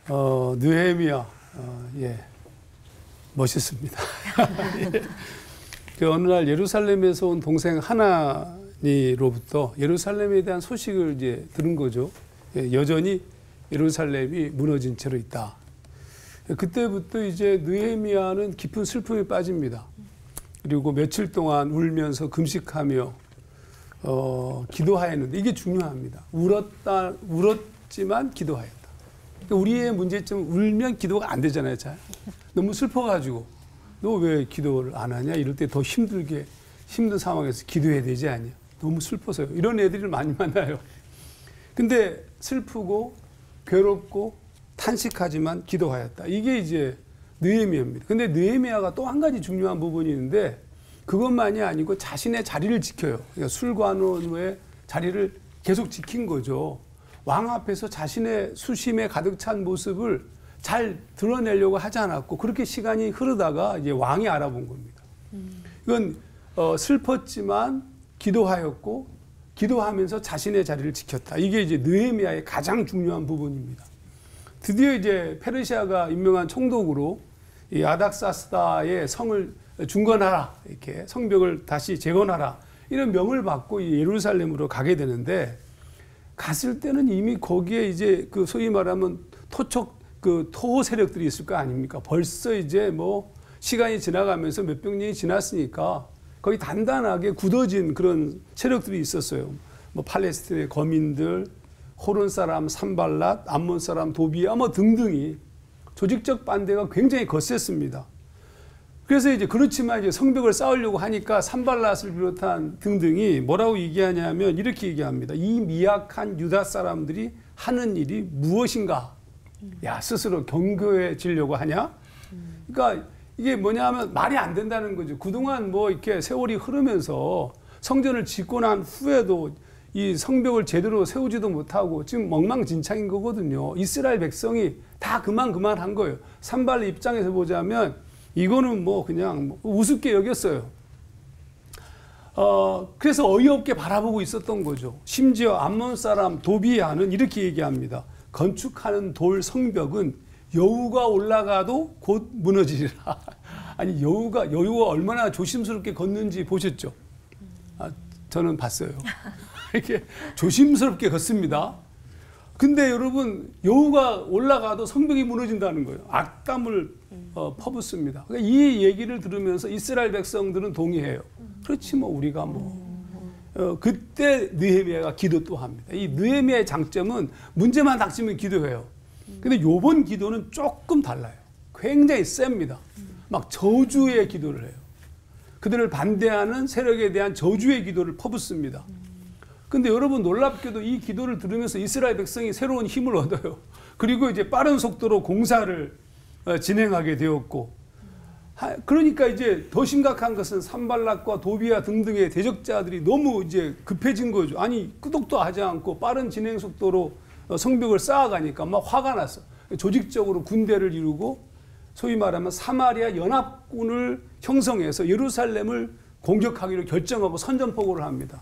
느헤미야, 예, 멋있습니다. 예. 그 어느 날 예루살렘에서 온 동생 하나니로부터 예루살렘에 대한 소식을 이제 들은 거죠. 예, 여전히 예루살렘이 무너진 채로 있다. 그때부터 이제 느헤미야는 깊은 슬픔에 빠집니다. 그리고 며칠 동안 울면서 금식하며 기도하였는데 이게 중요합니다. 울었지만 기도하였다. 그러니까 우리의 문제점은 울면 기도가 안 되잖아요. 잘. 너무 슬퍼가지고 너 왜 기도를 안 하냐 이럴 때 더 힘든 상황에서 기도해야 되지 않냐. 너무 슬퍼서요. 이런 애들을 많이 만나요. 근데 슬프고 괴롭고 탄식하지만 기도하였다. 이게 이제 느헤미야입니다. 근데 느헤미야가 또 한 가지 중요한 부분이 있는데 그것만이 아니고 자신의 자리를 지켜요. 그러니까 술관원의 자리를 계속 지킨 거죠. 왕 앞에서 자신의 수심에 가득 찬 모습을 잘 드러내려고 하지 않았고 그렇게 시간이 흐르다가 이제 왕이 알아본 겁니다. 이건 슬펐지만 기도하였고 기도하면서 자신의 자리를 지켰다. 이게 이제 느헤미야의 가장 중요한 부분입니다. 드디어 이제 페르시아가 임명한 총독으로 이 아닥사스다의 성을 중건하라, 이렇게 성벽을 다시 재건하라 이런 명을 받고 예루살렘으로 가게 되는데 갔을 때는 이미 거기에 이제 그 소위 말하면 토호 세력들이 있을 거 아닙니까? 벌써 이제 뭐 시간이 지나가면서 몇백 년이 지났으니까 거의 단단하게 굳어진 그런 세력들이 있었어요. 뭐 팔레스틴의 거민들, 호론 사람 산발랏, 암몬 사람 도비야 뭐 등등이 조직적 반대가 굉장히 거셌습니다. 그래서 이제 그렇지만 이제 성벽을 쌓으려고 하니까 산발랏을 비롯한 등등이 뭐라고 얘기하냐면 이렇게 얘기합니다. 이 미약한 유다 사람들이 하는 일이 무엇인가? 야, 스스로 경고해지려고 하냐? 그러니까 이게 뭐냐면 말이 안 된다는 거죠. 그동안 뭐 이렇게 세월이 흐르면서 성전을 짓고 난 후에도 이 성벽을 제대로 세우지도 못하고 지금 엉망진창인 거거든요. 이스라엘 백성이 다 그만한 거예요. 산발의 입장에서 보자면 이거는 뭐 그냥 우습게 여겼어요. 그래서 어이없게 바라보고 있었던 거죠. 심지어 암몬 사람 도비야는 이렇게 얘기합니다. 건축하는 돌 성벽은 여우가 올라가도 곧 무너지리라. 아니 여우가 얼마나 조심스럽게 걷는지 보셨죠? 저는 봤어요. 이렇게 조심스럽게 걷습니다. 근데 여러분 여우가 올라가도 성벽이 무너진다는 거예요. 악담을 퍼붓습니다. 그러니까 이 얘기를 들으면서 이스라엘 백성들은 동의해요. 그렇지 뭐 우리가 그때 느헤미야가 기도 또 합니다. 이 느헤미야의 장점은 문제만 닥치면 기도해요. 근데 요번 기도는 조금 달라요. 굉장히 셉니다. 막 저주의 기도를 해요. 그들을 반대하는 세력에 대한 저주의 기도를 퍼붓습니다. 근데 여러분 놀랍게도 이 기도를 들으면서 이스라엘 백성이 새로운 힘을 얻어요. 그리고 이제 빠른 속도로 공사를 진행하게 되었고, 그러니까 이제 더 심각한 것은 산발랏과 도비야 등등의 대적자들이 너무 이제 급해진 거죠. 아니 끄덕도 하지 않고 빠른 진행 속도로 성벽을 쌓아가니까 막 화가 났어. 조직적으로 군대를 이루고 소위 말하면 사마리아 연합군을 형성해서 예루살렘을 공격하기로 결정하고 선전포고를 합니다.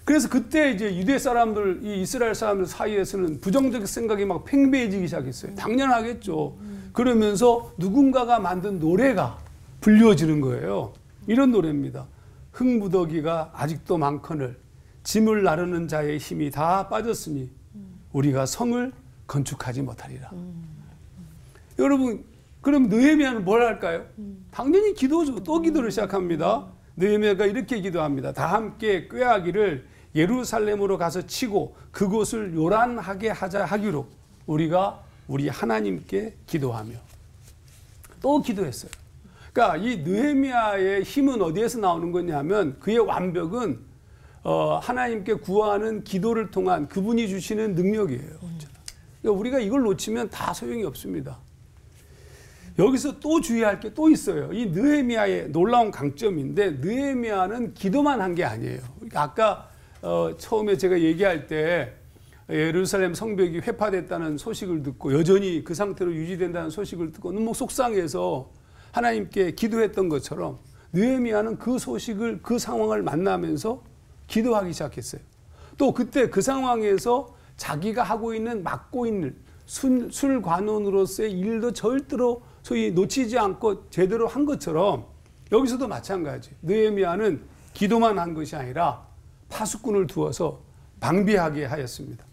그래서 그때 이제 유대 사람들, 이 이스라엘 사람들 사이에서는 부정적 생각이 막 팽배해지기 시작했어요. 당연하겠죠. 그러면서 누군가가 만든 노래가 불려지는 거예요. 이런 노래입니다. 흙무더기가 아직도 많거늘 짐을 나르는 자의 힘이 다 빠졌으니 우리가 성을 건축하지 못하리라. 여러분, 그럼 느헤미야는 뭘 할까요? 당연히 기도죠. 또 기도를 시작합니다. 느헤미야가 이렇게 기도합니다. 다 함께 꾀하기를 예루살렘으로 가서 치고 그곳을 요란하게 하기로 우리가 우리 하나님께 기도하며 또 기도했어요. 그러니까 이 느헤미야의 힘은 어디에서 나오는 거냐면 그의 완벽은 하나님께 구하는 기도를 통한 그분이 주시는 능력이에요. 그러니까 우리가 이걸 놓치면 다 소용이 없습니다. 여기서 또 주의할 게 또 있어요. 이 느헤미야의 놀라운 강점인데 느헤미야는 기도만 한 게 아니에요. 그러니까 아까 처음에 제가 얘기할 때 예루살렘 성벽이 회파됐다는 소식을 듣고 여전히 그 상태로 유지된다는 소식을 듣고 너무 속상해서 하나님께 기도했던 것처럼 느헤미야는 그 소식을 그 상황을 만나면서 기도하기 시작했어요. 또 그때 그 상황에서 자기가 하고 있는 맡고 있는 술관원으로서의 일도 절대로 소위 놓치지 않고 제대로 한 것처럼 여기서도 마찬가지. 느헤미야는 기도만 한 것이 아니라 파수꾼을 두어서 방비하게 하였습니다.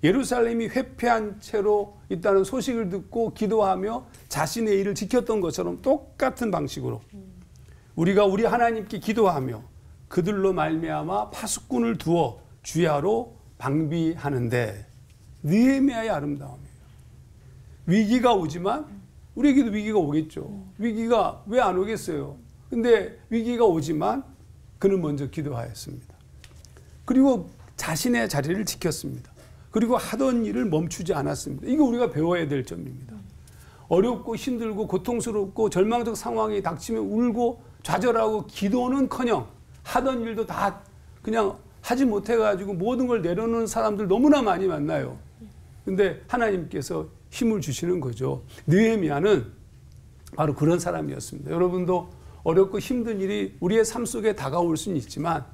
예루살렘이 회폐한 채로 있다는 소식을 듣고 기도하며 자신의 일을 지켰던 것처럼 똑같은 방식으로 우리가 우리 하나님께 기도하며 그들로 말미암아 파수꾼을 두어 주야로 방비하는데 느헤미야의 아름다움이에요. 위기가 오지만 우리에게도 위기가 오겠죠. 위기가 왜 안 오겠어요? 근데 위기가 오지만 그는 먼저 기도하였습니다. 그리고 자신의 자리를 지켰습니다. 그리고 하던 일을 멈추지 않았습니다. 이게 우리가 배워야 될 점입니다. 어렵고 힘들고 고통스럽고 절망적 상황이 닥치면 울고 좌절하고 기도는커녕 하던 일도 다 그냥 하지 못해가지고 모든 걸 내려놓는 사람들 너무나 많이 만나요. 근데 하나님께서 힘을 주시는 거죠. 느헤미야는 바로 그런 사람이었습니다. 여러분도 어렵고 힘든 일이 우리의 삶 속에 다가올 수는 있지만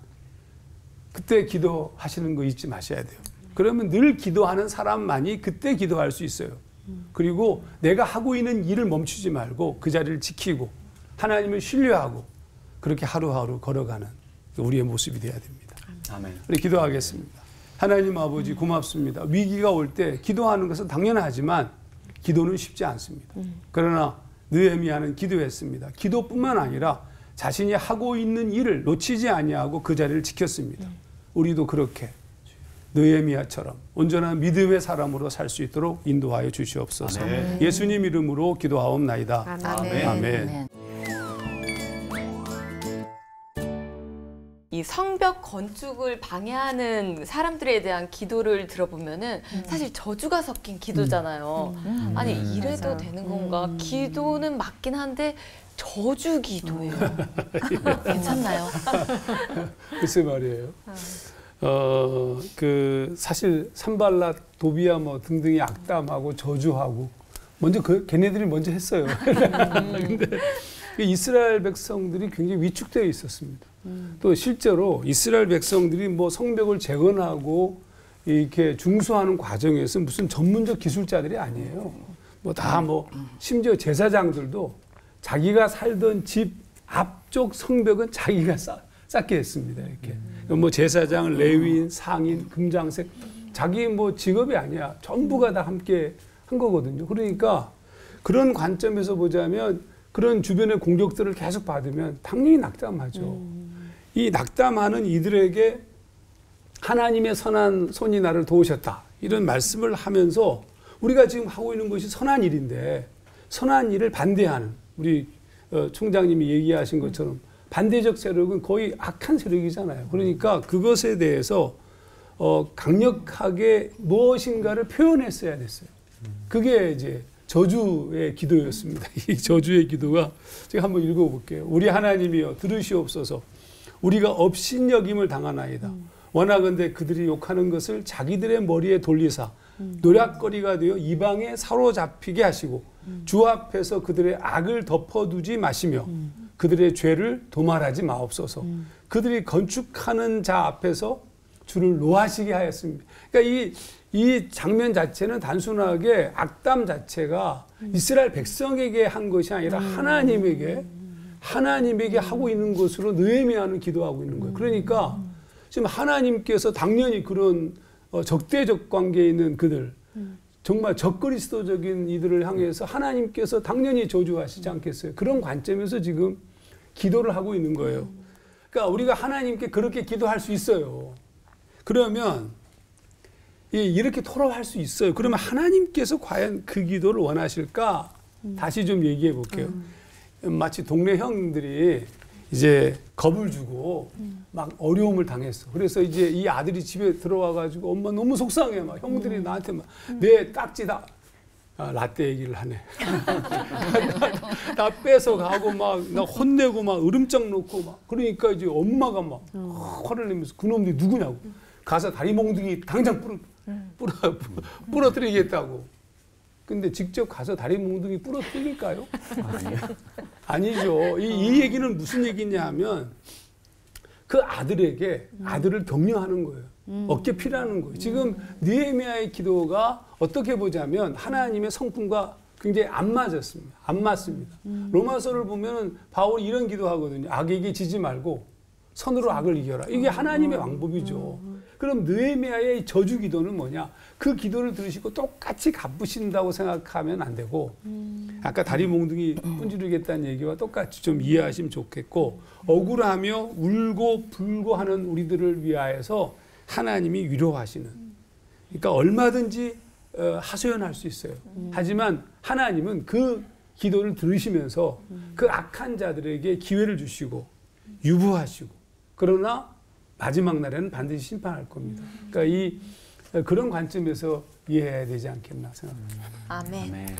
그때 기도하시는 거 잊지 마셔야 돼요. 그러면 늘 기도하는 사람만이 그때 기도할 수 있어요. 그리고 내가 하고 있는 일을 멈추지 말고 그 자리를 지키고 하나님을 신뢰하고 그렇게 하루하루 걸어가는 우리의 모습이 되어야 됩니다. 아멘. 우리 기도하겠습니다. 하나님 아버지 고맙습니다. 위기가 올 때 기도하는 것은 당연하지만 기도는 쉽지 않습니다. 그러나 느헤미야는 기도했습니다. 기도뿐만 아니라 자신이 하고 있는 일을 놓치지 아니하고 그 자리를 지켰습니다. 우리도 그렇게 느헤미야처럼 온전한 믿음의 사람으로 살 수 있도록 인도하여 주시옵소서. 아멘. 예수님 이름으로 기도하옵나이다. 아멘. 아멘. 이 성벽 건축을 방해하는 사람들에 대한 기도를 들어보면은 사실 저주가 섞인 기도잖아요. 아니 이래도 맞아요. 되는 건가? 기도는 맞긴 한데 저주 기도예요. 괜찮나요? 글쎄 말이에요. 사실 산발랏, 도비야 뭐 등등이 악담하고 저주하고 먼저 걔네들이 먼저 했어요. 근데 이스라엘 백성들이 굉장히 위축되어 있었습니다. 또 실제로 이스라엘 백성들이 뭐 성벽을 재건하고 이렇게 중수하는 과정에서 무슨 전문적 기술자들이 아니에요. 뭐 다 심지어 제사장들도 자기가 살던 집 앞쪽 성벽은 자기가 쌓게 했습니다. 이렇게. 뭐 제사장, 레위인, 상인, 금장색 자기 뭐 직업이 아니야. 전부가 다 함께 한 거거든요. 그러니까 그런 관점에서 보자면 그런 주변의 공격들을 계속 받으면 당연히 낙담하죠. 이 낙담하는 이들에게 하나님의 선한 손이 나를 도우셨다. 이런 말씀을 하면서 우리가 지금 하고 있는 것이 선한 일인데 선한 일을 반대하는 우리 총장님이 얘기하신 것처럼 반대적 세력은 거의 악한 세력이잖아요. 그러니까 그것에 대해서 강력하게 무엇인가를 표현했어야 됐어요. 그게 이제 저주의 기도였습니다. 이 저주의 기도가 제가 한번 읽어볼게요. 우리 하나님이여 들으시옵소서. 우리가 업신여김을 당하나이다. 원하건대 그들이 욕하는 것을 자기들의 머리에 돌리사 노략거리가 되어 이방에 사로잡히게 하시고 주 앞에서 그들의 악을 덮어두지 마시며 그들의 죄를 도말하지 마옵소서. 그들이 건축하는 자 앞에서 주를 노하시게 하였습니다. 그러니까 이 장면 자체는 단순하게 악담 자체가 이스라엘 백성에게 한 것이 아니라 하나님에게 하고 있는 것으로 느헤미야는 기도하고 있는 거예요. 그러니까 지금 하나님께서 당연히 그런 적대적 관계에 있는 그들, 정말 적그리스도적인 이들을 향해서 하나님께서 당연히 저주하시지 않겠어요. 그런 관점에서 지금 기도를 하고 있는 거예요. 그러니까 우리가 하나님께 그렇게 기도할 수 있어요. 그러면 이렇게 토로할 수 있어요. 그러면 하나님께서 과연 그 기도를 원하실까? 다시 좀 얘기해 볼게요. 마치 동네 형들이 이제 겁을 주고 막 어려움을 당했어. 그래서 이제 이 아들이 집에 들어와 가지고 엄마 너무 속상해. 막 형들이 나한테 막 내 딱지다. 라떼 얘기를 하네. 다 뺏어가고 막 나 혼내고 막 으름장 놓고 막 그러니까 이제 엄마가 막 화를 내면서 그놈들이 누구냐고. 가서 다리 몽둥이 당장 부러뜨리겠다고. 근데 직접 가서 다리 몽둥이 부러뜨릴까요? 아니죠. 이 얘기는 무슨 얘기냐 하면 그 아들에게 아들을 격려하는 거예요. 얻게 필요한 거예요. 지금 느헤미야의 기도가 어떻게 보자면 하나님의 성품과 굉장히 안 맞았습니다. 안 맞습니다. 로마서를 보면 바울이 이런 기도하거든요. 악에게 지지 말고 선으로 악을 이겨라. 이게 하나님의 왕법이죠. 그럼 느헤미야의 저주 기도는 뭐냐? 그 기도를 들으시고 똑같이 갚으신다고 생각하면 안 되고 아까 다리 몽둥이 분지르겠다는 얘기와 똑같이 좀 이해하시면 좋겠고 억울하며 울고 불고 하는 우리들을 위하여서 하나님이 위로하시는 그러니까 얼마든지 하소연할 수 있어요. 하지만 하나님은 그 기도를 들으시면서 그 악한 자들에게 기회를 주시고 유보하시고 그러나 마지막 날에는 반드시 심판할 겁니다. 그러니까 그런 관점에서 이해해야 되지 않겠나 생각합니다. 아멘.